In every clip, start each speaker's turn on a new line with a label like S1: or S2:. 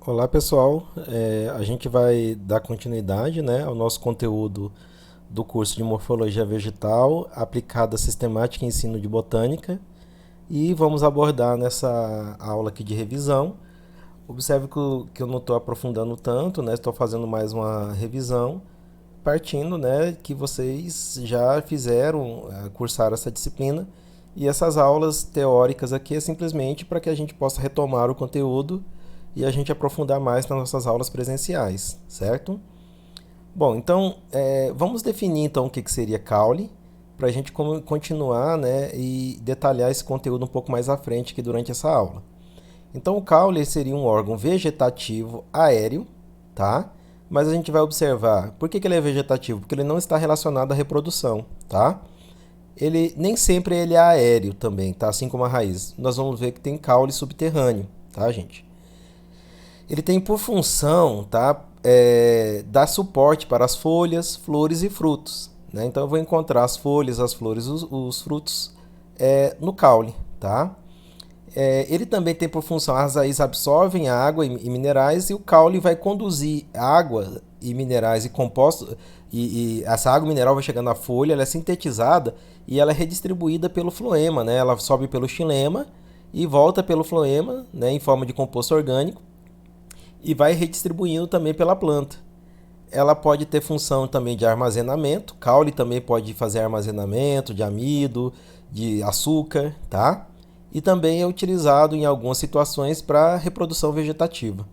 S1: Olá pessoal, a gente vai dar continuidade, né, ao nosso conteúdo do curso de Morfologia Vegetal aplicada à Sistemática e Ensino de Botânica e vamos abordar nessa aula aqui de revisão. Observe que eu não estou aprofundando tanto, né, estou fazendo mais uma revisão, partindo, né, que vocês já fizeram, cursaram essa disciplina e essas aulas teóricas aqui é simplesmente para que a gente possa retomar o conteúdo e a gente aprofundar mais nas nossas aulas presenciais, certo? Bom, então vamos definir então o que seria caule para a gente continuar, né, e detalhar esse conteúdo um pouco mais à frente aqui durante essa aula. Então o caule seria um órgão vegetativo aéreo, tá? Mas a gente vai observar por que ele é vegetativo, porque ele não está relacionado à reprodução, tá? Ele nem sempre ele é aéreo também, tá? Assim como a raiz. Nós vamos ver que tem caule subterrâneo, tá, gente? Ele tem por função, tá, dar suporte para as folhas, flores e frutos, né? Então eu vou encontrar as folhas, as flores, os frutos no caule, tá? Ele também tem por função, as raízes absorvem água e minerais e o caule vai conduzir água e minerais e compostos e essa água mineral vai chegando na folha, ela é sintetizada e ela é redistribuída pelo floema, né? Ela sobe pelo xilema e volta pelo floema, né, em forma de composto orgânico e vai redistribuindo também pela planta. Ela pode ter função também de armazenamento, caule também pode fazer armazenamento de amido, de açúcar, tá? E também é utilizado em algumas situações para reprodução vegetativa,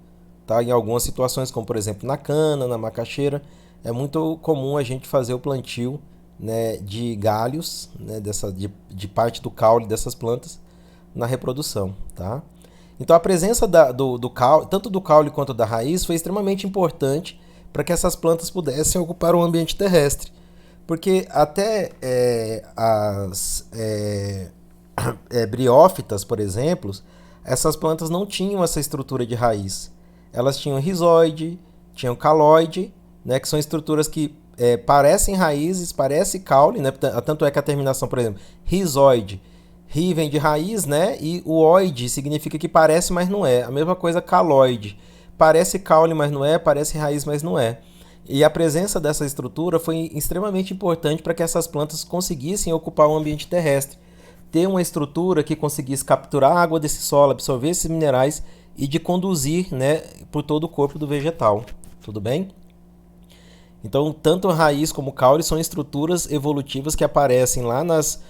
S1: tá? Em algumas situações, como por exemplo na cana, na macaxeira, é muito comum a gente fazer o plantio, né, de galhos, né, de parte do caule dessas plantas na reprodução, tá? Então a presença do caule, tanto do caule quanto da raiz foi extremamente importante para que essas plantas pudessem ocupar o ambiente terrestre. Porque até as briófitas, por exemplo, essas plantas não tinham essa estrutura de raiz. Elas tinham rizoide, tinham caloide, né, que são estruturas que parecem raízes, parece caule, né? Tanto é que a terminação, por exemplo, rizoide, ri vem de raiz, né? E o oide significa que parece, mas não é. A mesma coisa caloide. Parece caule, mas não é, parece raiz, mas não é. E a presença dessa estrutura foi extremamente importante para que essas plantas conseguissem ocupar o ambiente terrestre. Ter uma estrutura que conseguisse capturar a água desse solo, absorver esses minerais e de conduzir, né, por todo o corpo do vegetal. Tudo bem? Então, tanto a raiz como o caule são estruturas evolutivas que aparecem lá nas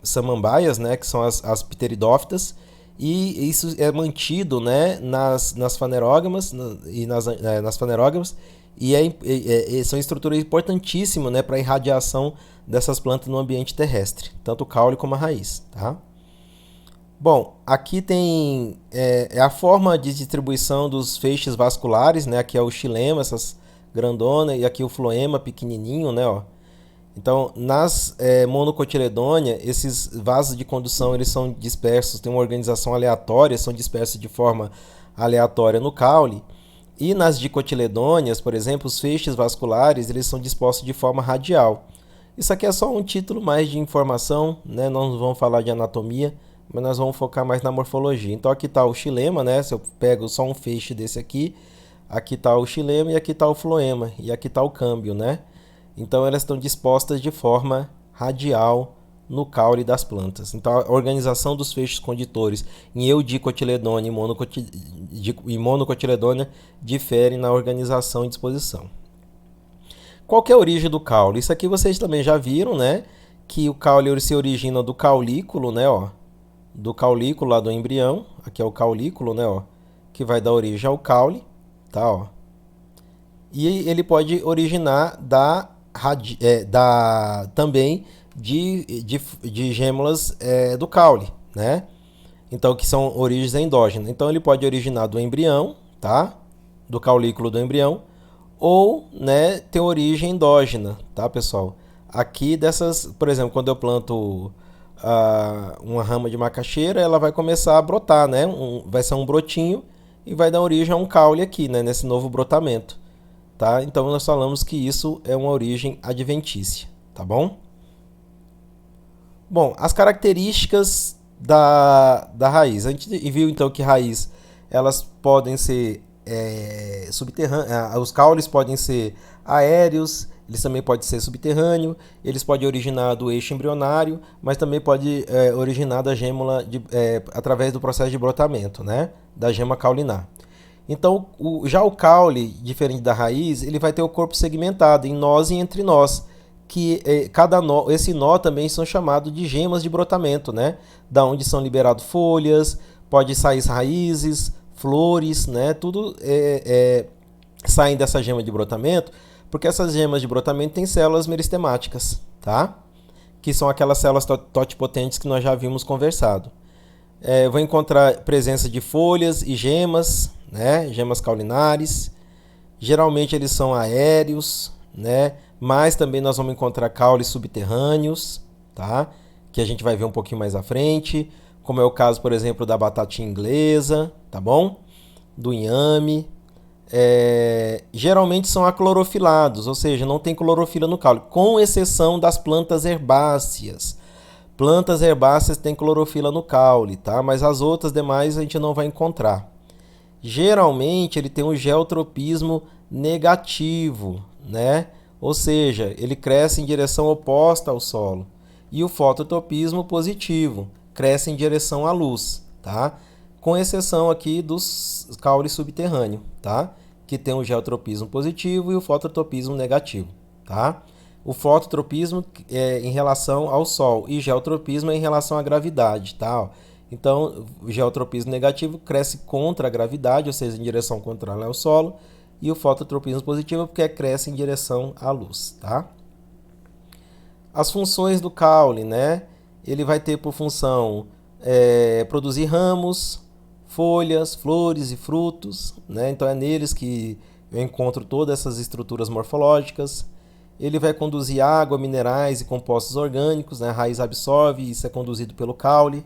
S1: samambaias, né, que são as pteridófitas, e isso é mantido, né, nas fanerógamas e nas fanerógamas e são estruturas importantíssimas, né, para a irradiação dessas plantas no ambiente terrestre, tanto o caule como a raiz, tá? Bom, aqui tem a forma de distribuição dos feixes vasculares, né? Aqui é o xilema, essas grandona, e aqui o floema pequenininho, né? Ó. Então, nas monocotiledôneas, esses vasos de condução eles são dispersos, tem uma organização aleatória, são dispersos de forma aleatória no caule. E nas dicotiledôneas, por exemplo, os feixes vasculares eles são dispostos de forma radial. Isso aqui é só um título mais de informação, né? Nós não vamos falar de anatomia, mas nós vamos focar mais na morfologia. Então aqui está o xilema, né? Se eu pego só um feixe desse aqui está o xilema e aqui está o floema e aqui está o câmbio, né? Então elas estão dispostas de forma radial no caule das plantas. Então a organização dos feixes condutores em eudicotiledônia e monocotiledônia difere na organização e disposição. Qual que é a origem do caule? Isso aqui vocês também já viram, né? Que o caule se origina do caulículo, né? Ó, do caulículo lá do embrião. Aqui é o caulículo, né? Ó, que vai dar origem ao caule, tá? Ó. E ele pode originar também de gêmulas do caule, né? Então, que são origens endógenas. Então, ele pode originar do embrião, tá? Do caulículo do embrião, ou, né, ter origem endógena, tá, pessoal? Aqui dessas, por exemplo, quando eu planto uma rama de macaxeira, ela vai começar a brotar, né? Vai ser um brotinho e vai dar origem a um caule aqui, né? Nesse novo brotamento, tá? Então nós falamos que isso é uma origem adventícia, tá bom? Bom, as características da raiz. A gente viu então que raiz elas podem ser subterrâneos, os caules podem ser aéreos, eles também podem ser subterrâneos, eles podem originar do eixo embrionário, mas também pode originar da gêmula através do processo de brotamento, né? Da gema caulinar. Então, já o caule, diferente da raiz, ele vai ter o corpo segmentado em nós e entre nós, que cada nó, esse nó também são chamados de gemas de brotamento, né? Da onde são liberadas folhas, pode sair raízes, flores, né? Tudo saem dessa gema de brotamento, porque essas gemas de brotamento têm células meristemáticas, tá? Que são aquelas células totipotentes que nós já havíamos conversado. Vou encontrar presença de folhas e gemas, né? Gemas caulinares. Geralmente eles são aéreos, né? Mas também nós vamos encontrar caules subterrâneos, tá? Que a gente vai ver um pouquinho mais à frente, como é o caso, por exemplo, da batatinha inglesa, tá bom? Do inhame. Geralmente são aclorofilados, ou seja, não tem clorofila no caule, com exceção das plantas herbáceas. Plantas herbáceas têm clorofila no caule, tá? Mas as outras demais a gente não vai encontrar. Geralmente ele tem um geotropismo negativo, né? Ou seja, ele cresce em direção oposta ao solo. E o fototropismo positivo, cresce em direção à luz, tá? Com exceção aqui dos caules subterrâneos, tá? Que tem o geotropismo positivo e o fototropismo negativo, tá? O fototropismo é em relação ao Sol e geotropismo é em relação à gravidade, tá? Então, o geotropismo negativo cresce contra a gravidade, ou seja, em direção contrária ao solo, e o fototropismo positivo porque cresce em direção à luz, tá? As funções do caule, né? Ele vai ter por função produzir ramos, folhas, flores e frutos, né? Então é neles que eu encontro todas essas estruturas morfológicas. Ele vai conduzir água, minerais e compostos orgânicos, né? A raiz absorve e isso é conduzido pelo caule.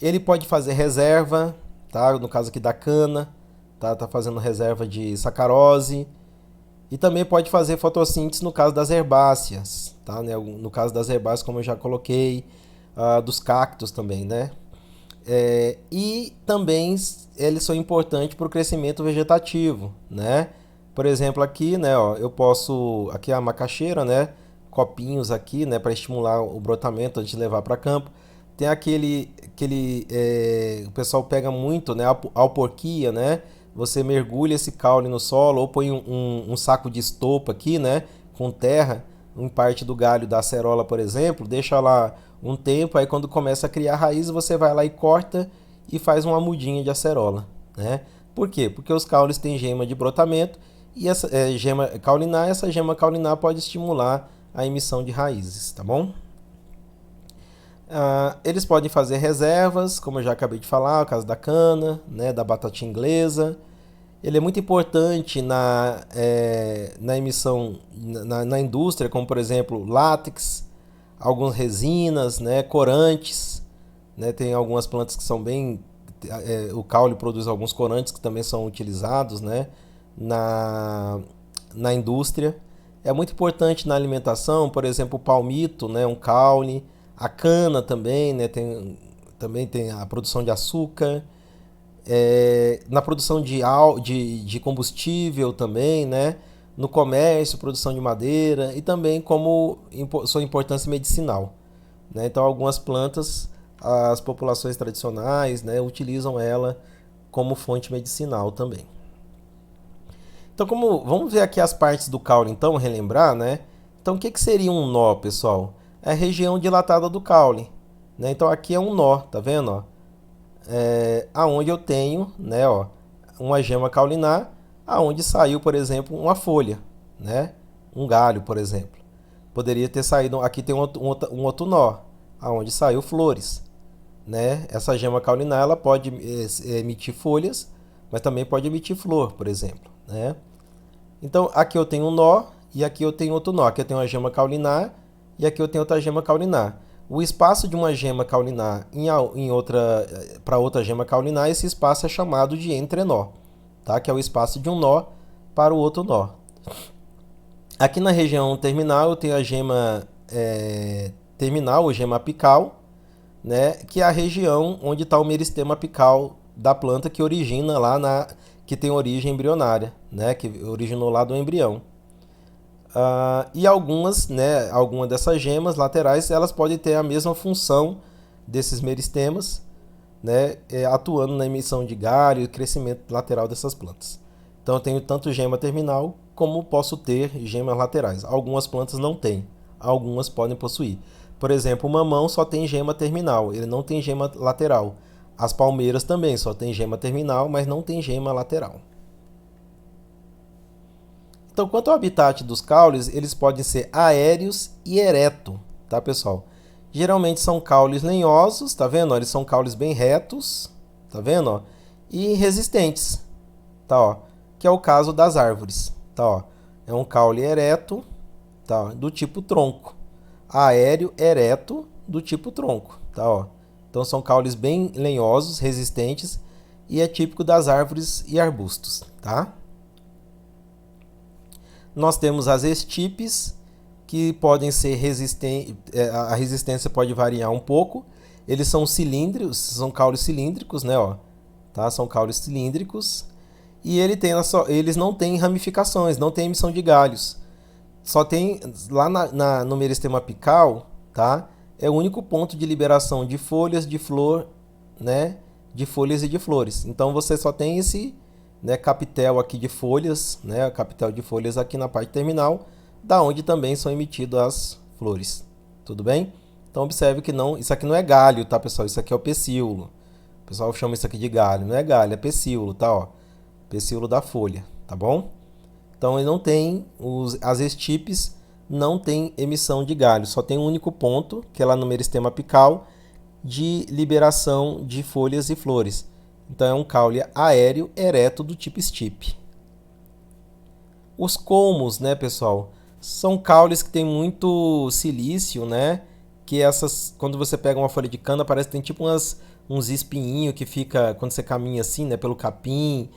S1: Ele pode fazer reserva, tá? No caso aqui da cana, tá fazendo reserva de sacarose. E também pode fazer fotossíntese no caso das herbáceas, tá? No caso das herbáceas, como eu já coloquei, dos cactos também, né? E também eles são importantes para o crescimento vegetativo, né? Por exemplo, aqui, né, ó, eu posso, aqui é a macaxeira, né, copinhos aqui, né, para estimular o brotamento antes de levar para campo. Tem o pessoal pega muito, né, a alporquia, né? Você mergulha esse caule no solo ou põe um saco de estopa aqui, né, com terra, em parte do galho da acerola, por exemplo, deixa lá um tempo, aí quando começa a criar raiz, você vai lá e corta e faz uma mudinha de acerola, né? Por quê? Porque os caules têm gema de brotamento e essa essa gema caulinar pode estimular a emissão de raízes, tá bom? Eles podem fazer reservas, como eu já acabei de falar, o caso da cana, né, da batatinha inglesa. Ele é muito importante na emissão, na indústria, como por exemplo látex, algumas resinas, né, corantes, né, tem algumas plantas que são bem... o caule produz alguns corantes que também são utilizados, né, na indústria. É muito importante na alimentação, por exemplo, o palmito, né, um caule, a cana também, né, também tem a produção de açúcar, na produção de combustível também, né, no comércio, produção de madeira e também como sua importância medicinal, né? Então algumas plantas, as populações tradicionais, né, utilizam ela como fonte medicinal também. Então, vamos ver aqui as partes do caule, então, relembrar, né? Então, o que seria um nó, pessoal? É a região dilatada do caule, né? Então, aqui é um nó, tá vendo? Ó? Aonde eu tenho, né, ó, uma gema caulinar, aonde saiu, por exemplo, uma folha, né? Um galho, por exemplo. Poderia ter saído, aqui tem um outro nó, aonde saiu flores, né? Essa gema caulinar, ela pode emitir folhas, mas também pode emitir flor, por exemplo, né? Então, aqui eu tenho um nó e aqui eu tenho outro nó. Aqui eu tenho uma gema caulinar e aqui eu tenho outra gema caulinar. O espaço de uma gema caulinar para outra gema caulinar, esse espaço é chamado de entrenó, tá? Que é o espaço de um nó para o outro nó. Aqui na região terminal eu tenho a gema terminal, ou gema apical, né? Que é a região onde está o meristema apical da planta que origina lá que tem origem embrionária, né, que originou lá do embrião. E algumas, né, alguma dessas gemas laterais, elas podem ter a mesma função desses meristemas, né, atuando na emissão de galho e crescimento lateral dessas plantas. Então eu tenho tanto gema terminal como posso ter gemas laterais. Algumas plantas não têm, algumas podem possuir. Por exemplo, o mamão só tem gema terminal, ele não tem gema lateral. As palmeiras também só tem gema terminal, mas não tem gema lateral. Então, quanto ao habitat dos caules, eles podem ser aéreos e ereto, tá, pessoal? Geralmente são caules lenhosos, tá vendo? Eles são caules bem retos, tá vendo? Ó? E resistentes, tá? Ó? Que é o caso das árvores, tá? Ó? É um caule ereto, tá? Do tipo tronco. Aéreo ereto do tipo tronco, tá? Ó? Então são caules bem lenhosos, resistentes e é típico das árvores e arbustos, tá? Nós temos as estipes, que podem ser resistentes, a resistência pode variar um pouco. Eles são cilíndricos, são caules cilíndricos, né? Ó, tá? São caules cilíndricos. E eles não têm ramificações, não têm emissão de galhos. Só tem, lá no meristema apical, tá? É o único ponto de liberação de folhas, de flor, né? De folhas e de flores. Então você só tem esse, né, capitel aqui de folhas, né, capitel de folhas aqui na parte terminal, da onde também são emitidas as flores. Tudo bem? Então observe que não, isso aqui não é galho, tá, pessoal? Isso aqui é o pecíolo. O pessoal chama isso aqui de galho, não é galho, é pecíolo, tá, ó? Pecíolo da folha, tá bom? Então ele não tem as estipes não tem emissão de galho, só tem um único ponto, que é lá no meristema apical, de liberação de folhas e flores. Então é um caule aéreo ereto do tipo estipe. Os colmos, né, pessoal, são caules que tem muito silício, né? Que quando você pega uma folha de cana, parece que tem tipo uns espinhinhos que fica quando você caminha assim, né, pelo capim.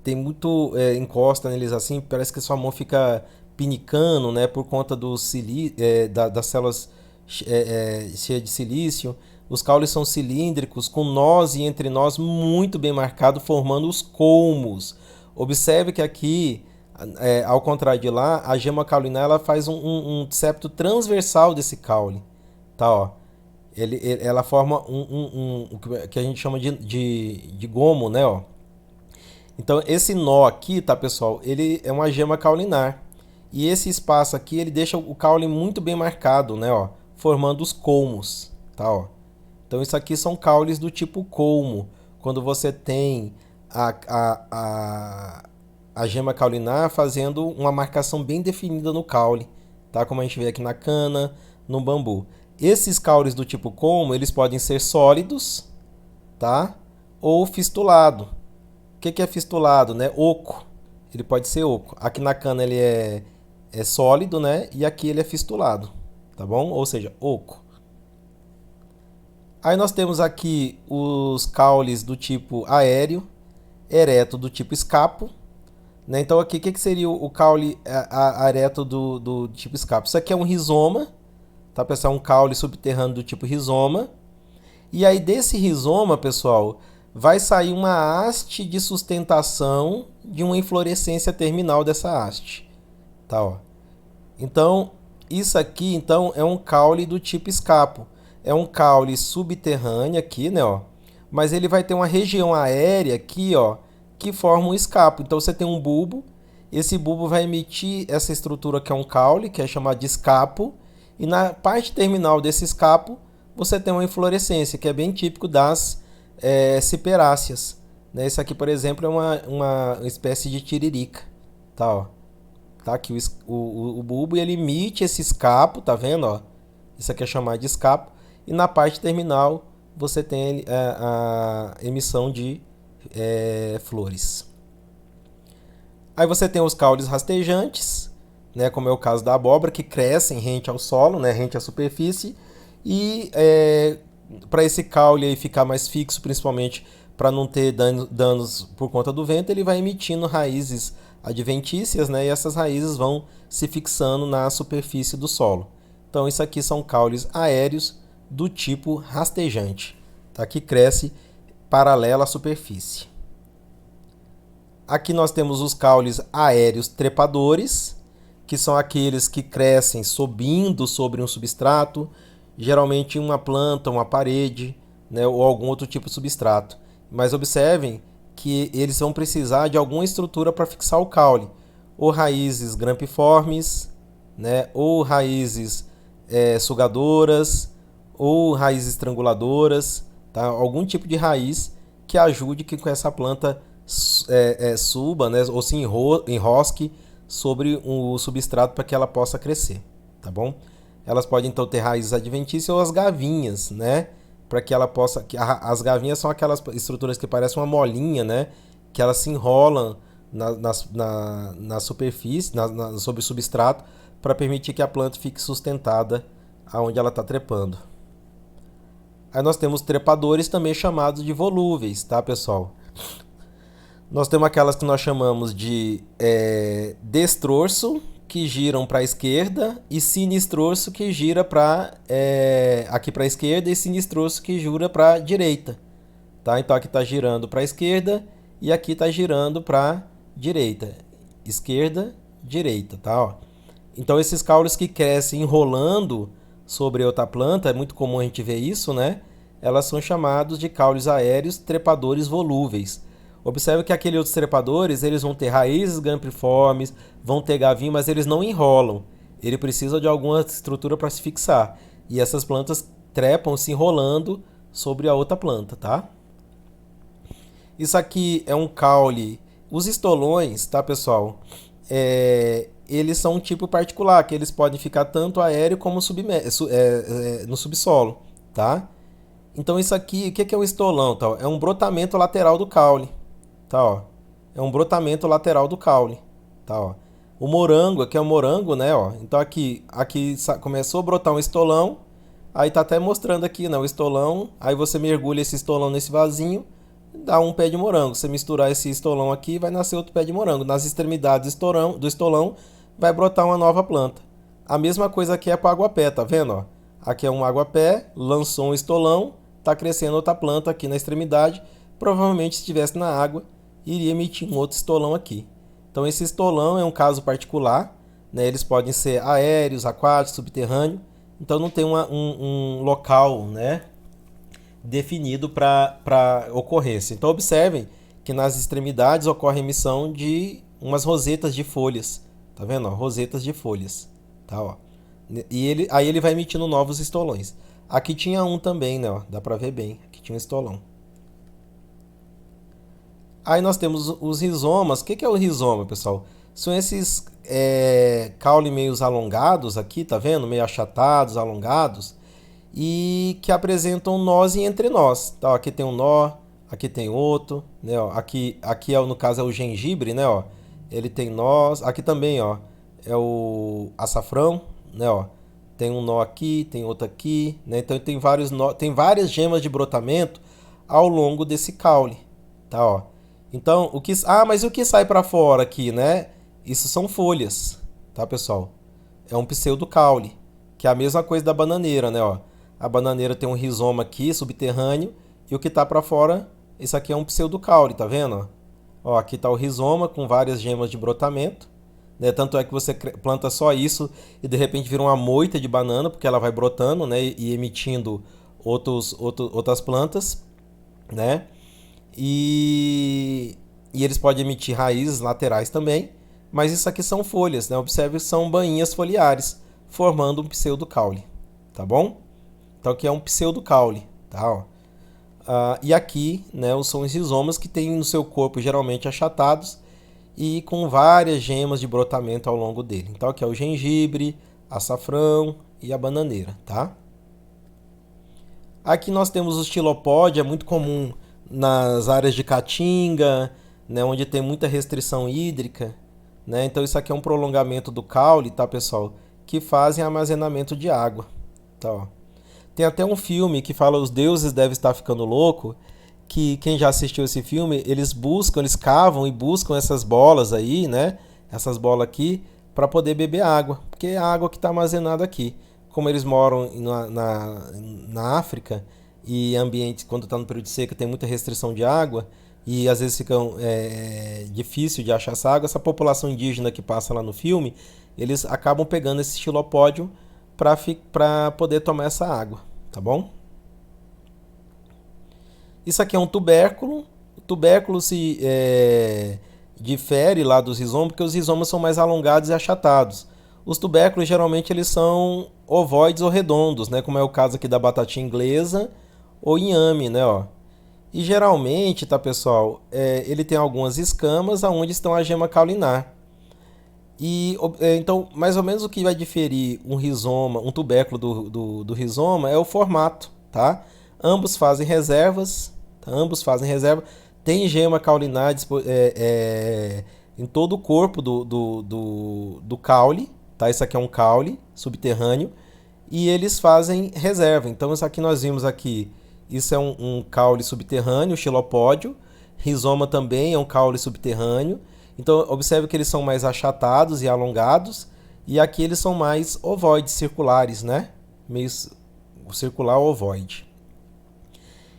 S1: Tem muito encosta neles assim, parece que sua mão fica pinicando, né, por conta das células cheias de silício. Os caules são cilíndricos, com nós e entre nós muito bem marcado, formando os colmos. Observe que aqui, ao contrário de lá, a gema caulinar ela faz um septo transversal desse caule. Tá, ó. Ela forma o que a gente chama de gomo, né? Ó. Então esse nó aqui, tá, pessoal? Ele é uma gema caulinar. E esse espaço aqui, ele deixa o caule muito bem marcado, né? Ó, formando os colmos, tá? Ó. Então isso aqui são caules do tipo colmo. Quando você tem a gema caulinar fazendo uma marcação bem definida no caule, tá? Como a gente vê aqui na cana, no bambu. Esses caules do tipo colmo, eles podem ser sólidos, tá? Ou fistulado. O que é fistulado, né? Oco. Ele pode ser oco. Aqui na cana ele é sólido, né? E aqui ele é fistulado, tá bom? Ou seja, oco. Aí nós temos aqui os caules do tipo aéreo, ereto do tipo escapo. Né? Então aqui, o que seria o caule ereto do tipo escapo? Isso aqui é um rizoma, tá, pessoal? Um caule subterrâneo do tipo rizoma. E aí desse rizoma, pessoal, vai sair uma haste de sustentação de uma inflorescência terminal dessa haste. Tá, ó. Então, isso aqui então, é um caule do tipo escapo. É um caule subterrâneo aqui, né, ó. Mas ele vai ter uma região aérea aqui, ó, que forma um escapo. Então você tem um bulbo, esse bulbo vai emitir essa estrutura que é um caule, que é chamado de escapo, e na parte terminal desse escapo você tem uma inflorescência, que é bem típico das ciperáceas. Né? Esse aqui, por exemplo, é uma espécie de tiririca. Tá, ó. Tá aqui o bulbo e ele emite esse escapo, tá vendo? Ó? Isso aqui é chamado de escapo. E na parte terminal você tem a emissão de flores. Aí você tem os caules rastejantes, né, como é o caso da abóbora, que crescem rente ao solo, né, rente à superfície. E para esse caule aí ficar mais fixo, principalmente para não ter danos por conta do vento, ele vai emitindo raízes adventícias, né, e essas raízes vão se fixando na superfície do solo. Então isso aqui são caules aéreos do tipo rastejante, tá? Que cresce paralela à superfície. Aqui nós temos os caules aéreos trepadores, que são aqueles que crescem subindo sobre um substrato, geralmente uma planta, uma parede, né, ou algum outro tipo de substrato. Mas observem que eles vão precisar de alguma estrutura para fixar o caule, ou raízes grampiformes, né, ou raízes sugadoras, ou raízes estranguladoras, tá? Algum tipo de raiz que ajude que essa planta suba, né, ou se enrosque sobre o substrato para que ela possa crescer, tá bom? Elas podem então ter raízes adventícias ou as gavinhas, né, para que ela possa. As gavinhas são aquelas estruturas que parecem uma molinha, né, que elas se enrolam na superfície, sobre o substrato, para permitir que a planta fique sustentada aonde ela está trepando. Aí nós temos trepadores também chamados de volúveis, tá, pessoal? Nós temos aquelas que nós chamamos de destrorso, que giram para a esquerda, e sinistrorso, que gira aqui para a esquerda, e sinistrorso, que gira para a direita. Tá? Então aqui está girando para a esquerda e aqui está girando para a direita. Esquerda, direita. Tá? Ó. Então esses caules que crescem enrolando sobre outra planta, é muito comum a gente ver isso, né? Elas são chamados de caules aéreos trepadores volúveis. Observe que aqueles outros trepadores, eles vão ter raízes grampiformes, vão ter gavinho, mas eles não enrolam. Ele precisa de alguma estrutura para se fixar. E essas plantas trepam se enrolando sobre a outra planta, tá? Isso aqui é um caule. Os estolões, tá, pessoal? Eles são um tipo particular, que eles podem ficar tanto aéreo como no subsolo, tá? Então isso aqui, o que é um estolão? Tá? É um brotamento lateral do caule. Tá, ó. É um brotamento lateral do caule. Tá, ó. O morango, aqui é o morango, né? Ó. Então aqui começou a brotar um estolão. Aí tá até mostrando aqui, né? O estolão. Aí você mergulha esse estolão nesse vasinho, dá um pé de morango. Você misturar esse estolão aqui, vai nascer outro pé de morango. Nas extremidades do estolão vai brotar uma nova planta. A mesma coisa aqui é para aguapé, tá vendo? Ó? Aqui é um aguapé, lançou um estolão, tá crescendo outra planta aqui na extremidade. Provavelmente se estivesse na água, iria emitir um outro estolão aqui. Então esse estolão é um caso particular, né? Eles podem ser aéreos, aquáticos, subterrâneos. Então não tem um local, né, definido para ocorrência. Então observem que nas extremidades ocorre a emissão de umas rosetas de folhas. Tá vendo? Ó, rosetas de folhas. Tá, ó. E aí ele vai emitindo novos estolões. Aqui tinha um também, né? Ó, dá para ver bem. Aqui tinha um estolão. Aí nós temos os rizomas. O que é o rizoma, pessoal? São esses caules meio alongados aqui, tá vendo? Meio achatados, alongados. E que apresentam nós e entrenós. Tá? Aqui tem um nó, aqui tem outro. Né? Ó, aqui no caso é o gengibre, né? Ó, ele tem nós. Aqui também, ó, é o açafrão, né? Ó, tem um nó aqui, tem outro aqui. Né? Então tem várias gemas de brotamento ao longo desse caule. Tá, ó. Então, mas o que sai para fora aqui, né? Isso são folhas, tá, pessoal? É um pseudocaule, que é a mesma coisa da bananeira, né, ó? A bananeira tem um rizoma aqui, subterrâneo, e o que tá para fora, isso aqui é um pseudocaule, tá vendo? Ó, aqui tá o rizoma com várias gemas de brotamento, né? Tanto é que você planta só isso e de repente vira uma moita de banana, porque ela vai brotando, né, e emitindo outras plantas, né? E eles podem emitir raízes laterais também, mas isso aqui são folhas, né? Observe que são bainhas foliares, formando um pseudocaule, tá bom? Então aqui é um pseudocaule, tá? Ó. E aqui, né, são os rizomas que têm no seu corpo geralmente achatados e com várias gemas de brotamento ao longo dele. Então aqui é o gengibre, açafrão e a bananeira, tá? Aqui nós temos o xilopode, é muito comum nas áreas de caatinga, né, onde tem muita restrição hídrica, né? Então isso aqui é um prolongamento do caule, tá, pessoal? Que fazem armazenamento de água, tá, ó. Tem até um filme que fala Os Deuses Devem Estar Ficando Louco, que quem já assistiu esse filme, eles cavam e buscam essas bolas aí, né? Essas bolas aqui, para poder beber água, porque é a água que está armazenada aqui. Como eles moram na África, e ambientes, quando está no período de seca, tem muita restrição de água e às vezes fica difícil de achar essa água, população indígena que passa lá no filme, eles acabam pegando esse xilopódio para poder tomar essa água, tá bom? Isso aqui é um tubérculo. O tubérculo difere lá dos rizomas, porque os rizomas são mais alongados e achatados. Os tubérculos geralmente eles são ovoides ou redondos, né? Como é o caso aqui da batatinha inglesa ou inhame, né? Ó. E geralmente, tá pessoal, ele tem algumas escamas aonde estão a gema caulinar. E então, mais ou menos o que vai diferir um rizoma, um tubérculo do rizoma é o formato, tá? Ambos fazem reservas, tá? Ambos fazem reserva. Tem gema caulinar em todo o corpo do caule, tá? Isso aqui é um caule subterrâneo e eles fazem reserva. Então, isso aqui nós vimos aqui, isso é um caule subterrâneo, xilopódio. Rizoma também é um caule subterrâneo. Então, observe que eles são mais achatados e alongados. E aqui eles são mais ovoides, circulares, né? Meio circular ou ovoide.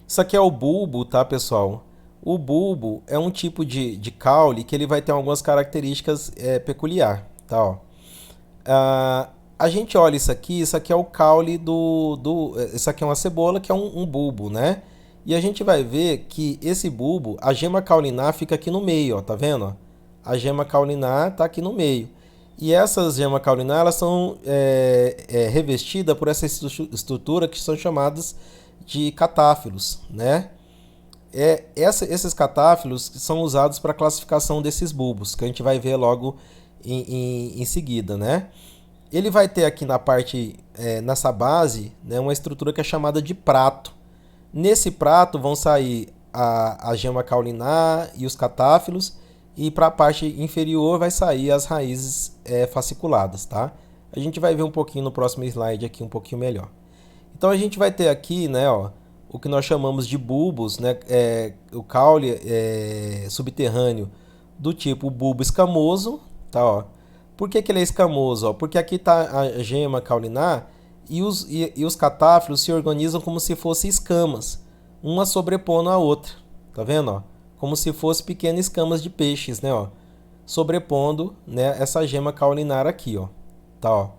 S1: Isso aqui é o bulbo, tá, pessoal? O bulbo é um tipo de caule que ele vai ter algumas características peculiares, tá? Ó. A gente olha isso aqui é o caule isso aqui é uma cebola, que é um bulbo, né? E a gente vai ver que esse bulbo, a gema caulinar fica aqui no meio, ó, tá vendo? Ó? A gema caulinar tá aqui no meio. E essas gemas caulinar, elas são revestidas por essa estrutura que são chamadas de catáfilos, né? Esses catáfilos são usados para a classificação desses bulbos, que a gente vai ver logo em seguida, né? Ele vai ter aqui na parte, nessa base, né, uma estrutura que é chamada de prato. Nesse prato vão sair a gema caulinar e os catáfilos, e para a parte inferior vai sair as raízes fasciculadas, tá? A gente vai ver um pouquinho no próximo slide aqui, um pouquinho melhor. Então a gente vai ter aqui, né, ó, o que nós chamamos de bulbos, né, o caule subterrâneo do tipo bulbo escamoso, tá, ó. Por que ele é escamoso? Ó? Porque aqui está a gema caulinar e os catáfilos se organizam como se fossem escamas, uma sobrepondo a outra, tá vendo? Ó? Como se fossem pequenas escamas de peixes, né? Ó? Sobrepondo, né, essa gema caulinar aqui, ó. Tá, ó.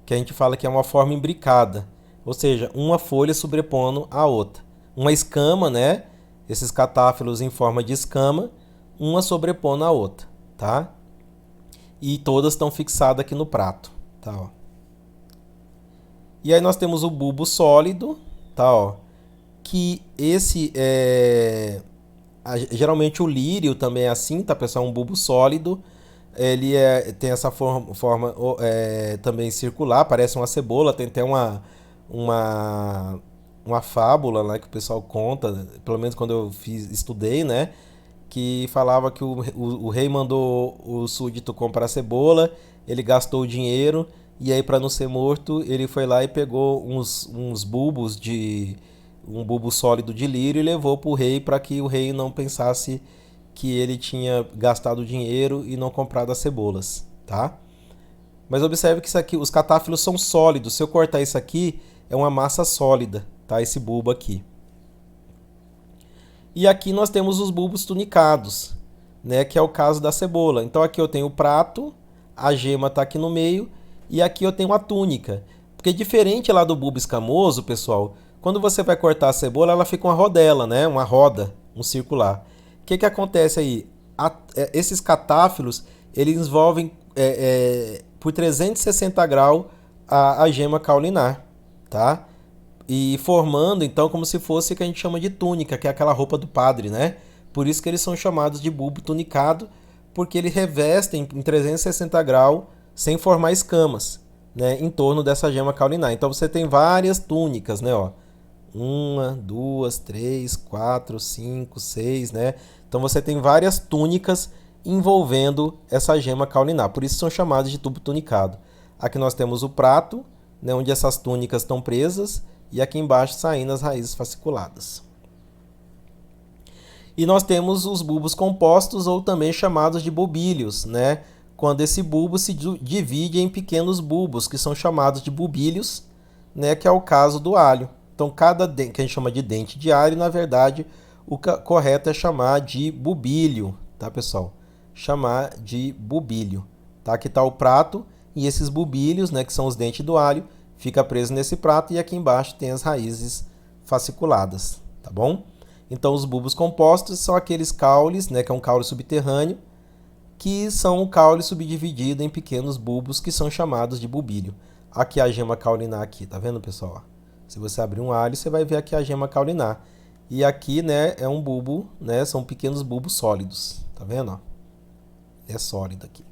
S1: Que a gente fala que é uma forma imbricada, ou seja, uma folha sobrepondo a outra. Uma escama, né? Esses catáfilos em forma de escama, uma sobrepondo a outra, tá? E todas estão fixadas aqui no prato, tá, ó. E aí nós temos o bulbo sólido, tá, ó, que esse geralmente o lírio também é assim, tá, pessoal, um bulbo sólido. Ele tem essa forma também circular, parece uma cebola, tem até uma fábula lá que o pessoal conta, pelo menos quando eu estudei, né? Que falava que o rei mandou o súdito comprar cebola, ele gastou o dinheiro, e aí para não ser morto, ele foi lá e pegou uns bulbos um bulbo sólido de lírio e levou para o rei para que o rei não pensasse que ele tinha gastado o dinheiro e não comprado as cebolas, tá? Mas observe que isso aqui, os catáfilos são sólidos. Se eu cortar isso aqui, é uma massa sólida, tá? Esse bulbo aqui. E aqui nós temos os bulbos tunicados, né, que é o caso da cebola. Então aqui eu tenho o prato, a gema está aqui no meio, e aqui eu tenho a túnica. Porque diferente lá do bulbo escamoso, pessoal, quando você vai cortar a cebola, ela fica uma rodela, né, uma roda, um circular. O que acontece aí? Esses catáfilos, eles envolvem por 360 graus a gema caulinar, tá? E formando, então, como se fosse o que a gente chama de túnica, que é aquela roupa do padre, né? Por isso que eles são chamados de bulbo tunicado, porque eles revestem em 360 graus sem formar escamas, né? Em torno dessa gema caulinar. Então você tem várias túnicas, né? Ó, 1, 2, 3, 4, 5, 6, né? Então você tem várias túnicas envolvendo essa gema caulinar. Por isso são chamados de tubo tunicado. Aqui nós temos o prato, né? Onde essas túnicas estão presas. E aqui embaixo saindo as raízes fasciculadas. E nós temos os bulbos compostos, ou também chamados de bulbílios, né? Quando esse bulbo se divide em pequenos bulbos, que são chamados de bulbílios, né? Que é o caso do alho, Então, cada dente, que a gente chama de dente diário, na verdade, o correto é chamar de bulbílio, tá, pessoal? Chamar de bulbílio, tá? Aqui está o prato e esses bulbílios, né, que são os dentes do alho, fica preso nesse prato e aqui embaixo tem as raízes fasciculadas, tá bom? Então, os bulbos compostos são aqueles caules, né, que é um caule subterrâneo, que são o caule subdividido em pequenos bulbos que são chamados de bulbílio. Aqui a gema caulinar aqui, tá vendo, pessoal? Se você abrir um alho, você vai ver aqui a gema caulinar. E aqui, né, é um bulbo, né, são pequenos bulbos sólidos, tá vendo? É sólido aqui.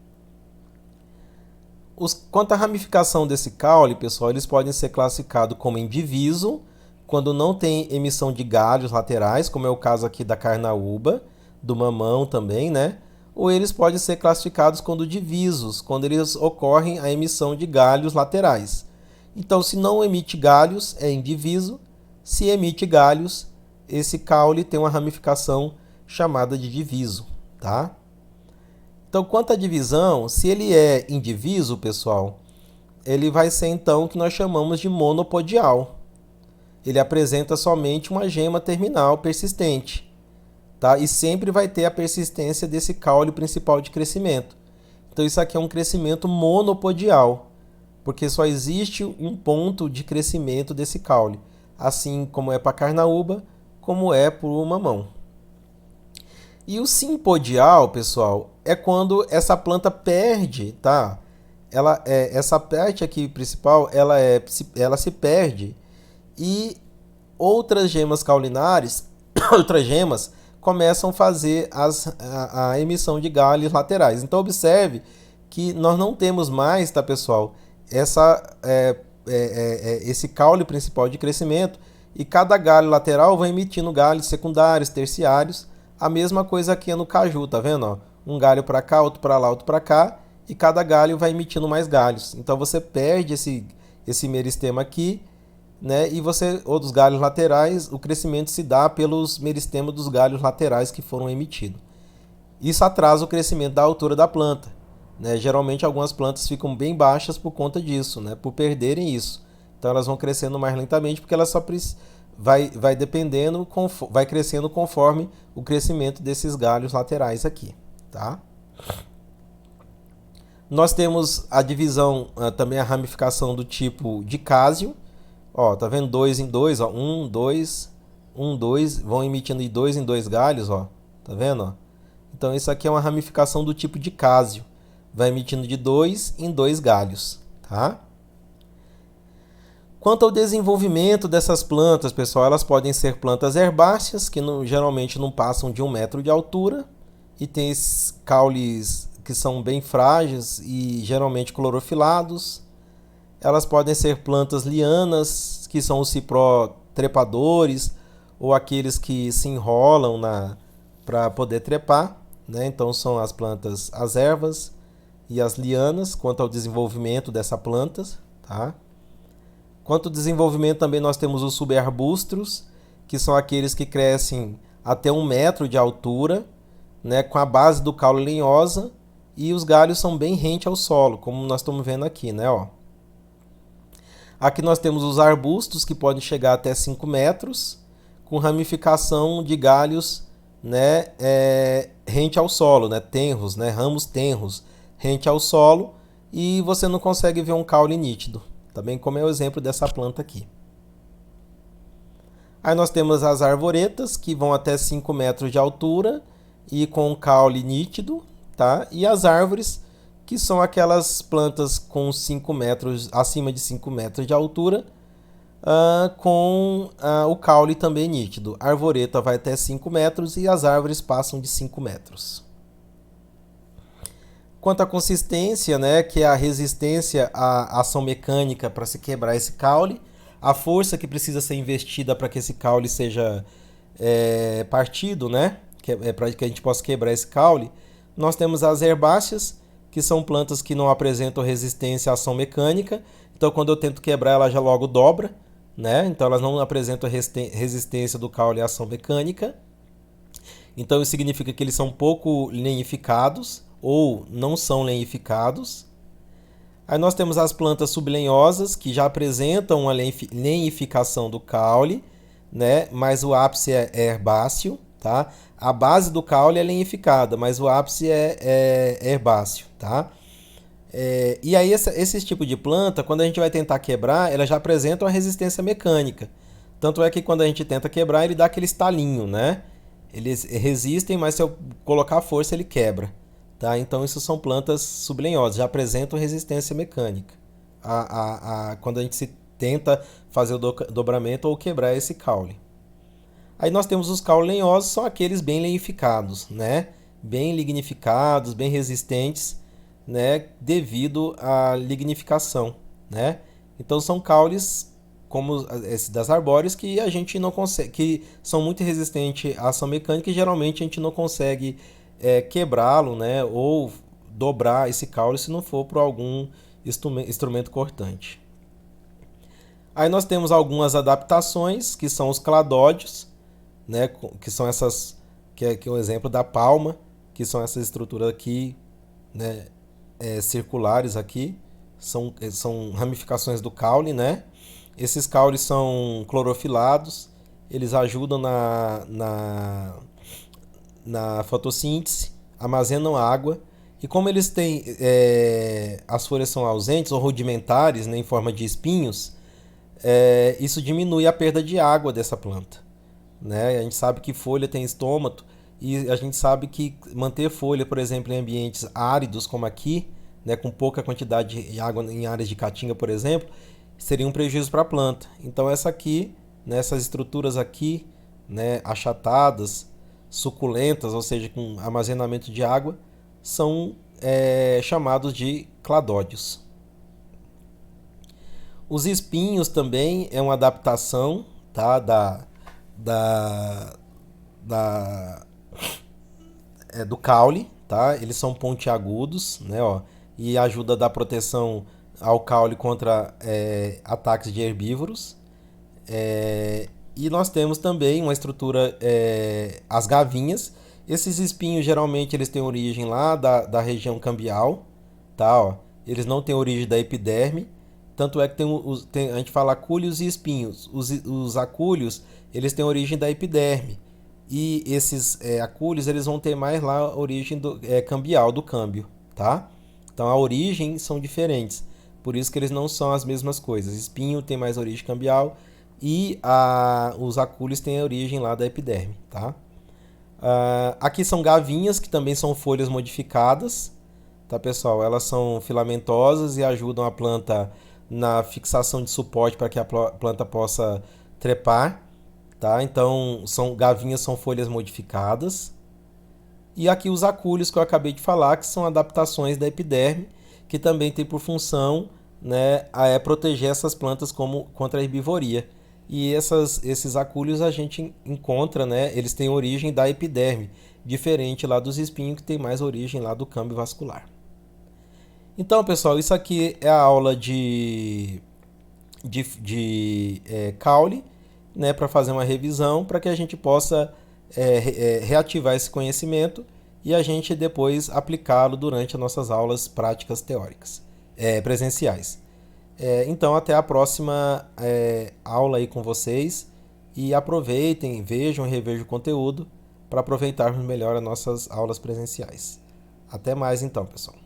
S1: Quanto à ramificação desse caule, pessoal, eles podem ser classificados como indiviso, quando não tem emissão de galhos laterais, como é o caso aqui da carnaúba, do mamão também, né? Ou eles podem ser classificados como divisos, quando eles ocorrem a emissão de galhos laterais. Então, se não emite galhos, é indiviso. Se emite galhos, esse caule tem uma ramificação chamada de diviso, tá? Então, quanto à divisão, se ele é indiviso, pessoal, ele vai ser então o que nós chamamos de monopodial. Ele apresenta somente uma gema terminal persistente, tá? E sempre vai ter a persistência desse caule principal de crescimento. Então isso aqui é um crescimento monopodial, porque só existe um ponto de crescimento desse caule, assim como é para a carnaúba, como é para o mamão. E o simpodial, pessoal, é quando essa planta perde, tá? Essa parte aqui principal, ela se perde e outras gemas caulinares, outras gemas, começam a fazer a emissão de galhos laterais. Então observe que nós não temos mais, tá, pessoal, esse caule principal de crescimento e cada galho lateral vai emitindo galhos secundários, terciários. A mesma coisa aqui no caju, tá vendo? Ó? Um galho para cá, outro para lá, outro para cá e cada galho vai emitindo mais galhos. Então você perde esse meristema aqui, né? E outros galhos laterais, o crescimento se dá pelos meristemas dos galhos laterais que foram emitidos. Isso atrasa o crescimento da altura da planta, né? Geralmente algumas plantas ficam bem baixas por conta disso, né? Por perderem isso. Então elas vão crescendo mais lentamente porque elas só vai dependendo, vai crescendo conforme o crescimento desses galhos laterais aqui, tá? Nós temos a divisão, também a ramificação do tipo dicásio. Ó, tá vendo? 2 em 2, ó, 1, 2, 1, 2, vão emitindo de 2 em 2 galhos, ó. Tá vendo, ó? Então isso aqui é uma ramificação do tipo dicásio. Vai emitindo de 2 em 2 galhos, tá? Quanto ao desenvolvimento dessas plantas, pessoal, elas podem ser plantas herbáceas, que geralmente não passam de 1 metro de altura, e tem esses caules que são bem frágeis e geralmente clorofilados. Elas podem ser plantas lianas, que são os cipró trepadores, ou aqueles que se enrolam para poder trepar, né? Então são as ervas e as lianas, quanto ao desenvolvimento dessas plantas, tá? Quanto ao desenvolvimento também nós temos os subarbustos, que são aqueles que crescem até 1 metro de altura, né? Com a base do caule lenhosa, e os galhos são bem rentes ao solo, como nós estamos vendo aqui, né? Ó. Aqui nós temos os arbustos, que podem chegar até 5 metros, com ramificação de galhos, né, rente ao solo, né, tenros, né, ramos tenros, rente ao solo, e você não consegue ver um caule nítido, também como é o exemplo dessa planta aqui. Aí nós temos as arvoretas, que vão até 5 metros de altura e com um caule nítido, tá? E as árvores, que são aquelas plantas com 5 metros, acima de 5 metros de altura, com o caule também nítido. A arvoreta vai até 5 metros e as árvores passam de 5 metros. Quanto à consistência, né, que é a resistência à ação mecânica para se quebrar esse caule, a força que precisa ser investida para que esse caule seja partido, né, para que a gente possa quebrar esse caule, nós temos as herbáceas, que são plantas que não apresentam resistência à ação mecânica. Então, quando eu tento quebrar, ela já logo dobra, né? Então, elas não apresentam resistência do caule à ação mecânica. Então, isso significa que eles são pouco lenhificados ou não são lenhificados. Aí nós temos as plantas sublenhosas, que já apresentam uma lenhificação do caule, né? Mas o ápice é herbáceo, tá? A base do caule é lenhificada, mas o ápice é herbáceo, tá? E aí esse tipo de planta, quando a gente vai tentar quebrar, ela já apresenta uma resistência mecânica. Tanto é que quando a gente tenta quebrar, ele dá aquele estalinho, né? Eles resistem, mas se eu colocar força, ele quebra. Tá? Então, isso são plantas sublenhosas, já apresentam resistência mecânica. Quando a gente se tenta fazer o dobramento ou quebrar esse caule. Aí nós temos os caules lenhosos, são aqueles bem lenhificados, né? Bem lignificados, bem resistentes, né? Devido à lignificação, né? Então são caules como esse das arbóreas que a gente não consegue, que são muito resistentes à ação mecânica e geralmente a gente não consegue quebrá-lo, né? Ou dobrar esse caule se não for por algum instrumento cortante. Aí nós temos algumas adaptações que são os cladódios, né, que são essas, que é o exemplo da palma, que são essas estruturas aqui, né, circulares aqui, são ramificações do caule, né? Esses caules são clorofilados, eles ajudam na fotossíntese, armazenam água, e como eles têm, as folhas são ausentes ou rudimentares, né, em forma de espinhos, isso diminui a perda de água dessa planta. Né? A gente sabe que folha tem estômago e a gente sabe que manter folha, por exemplo, em ambientes áridos como aqui, né, com pouca quantidade de água em áreas de caatinga, por exemplo, seria um prejuízo para a planta. Então essa aqui, né, essas estruturas aqui, né, achatadas, suculentas, ou seja, com armazenamento de água, são chamados de cladódios. Os espinhos também é uma adaptação, tá, da, da do caule, tá? Eles são pontiagudos, né, ó, e ajuda a dar proteção ao caule contra ataques de herbívoros. E nós temos também uma estrutura, as gavinhas. Esses espinhos geralmente eles têm origem lá da região cambial, tá? Ó. Eles não têm origem da epiderme. Tanto é que a gente fala acúlios e espinhos. Os acúlios eles têm origem da epiderme. E esses acúlios eles vão ter mais lá a origem cambial, do câmbio, tá? Então a origem são diferentes. Por isso que eles não são as mesmas coisas. Espinho tem mais origem cambial e os acúlios têm a origem lá da epiderme, tá? Aqui são gavinhas, que também são folhas modificadas, tá, pessoal? Elas são filamentosas e ajudam a planta na fixação de suporte para que a planta possa trepar, tá? Então, gavinhas são folhas modificadas. E aqui os acúlios que eu acabei de falar, que são adaptações da epiderme, que também tem por função, né, proteger essas plantas contra a herbivoria. E esses acúlios a gente encontra, né, eles têm origem da epiderme, diferente lá dos espinhos, que tem mais origem lá do câmbio vascular. Então, pessoal, isso aqui é a aula de caule, né, para fazer uma revisão, para que a gente possa reativar esse conhecimento e a gente depois aplicá-lo durante as nossas aulas práticas teóricas, presenciais. Então, até a próxima aula aí com vocês e aproveitem, vejam e revejam o conteúdo para aproveitarmos melhor as nossas aulas presenciais. Até mais então, pessoal.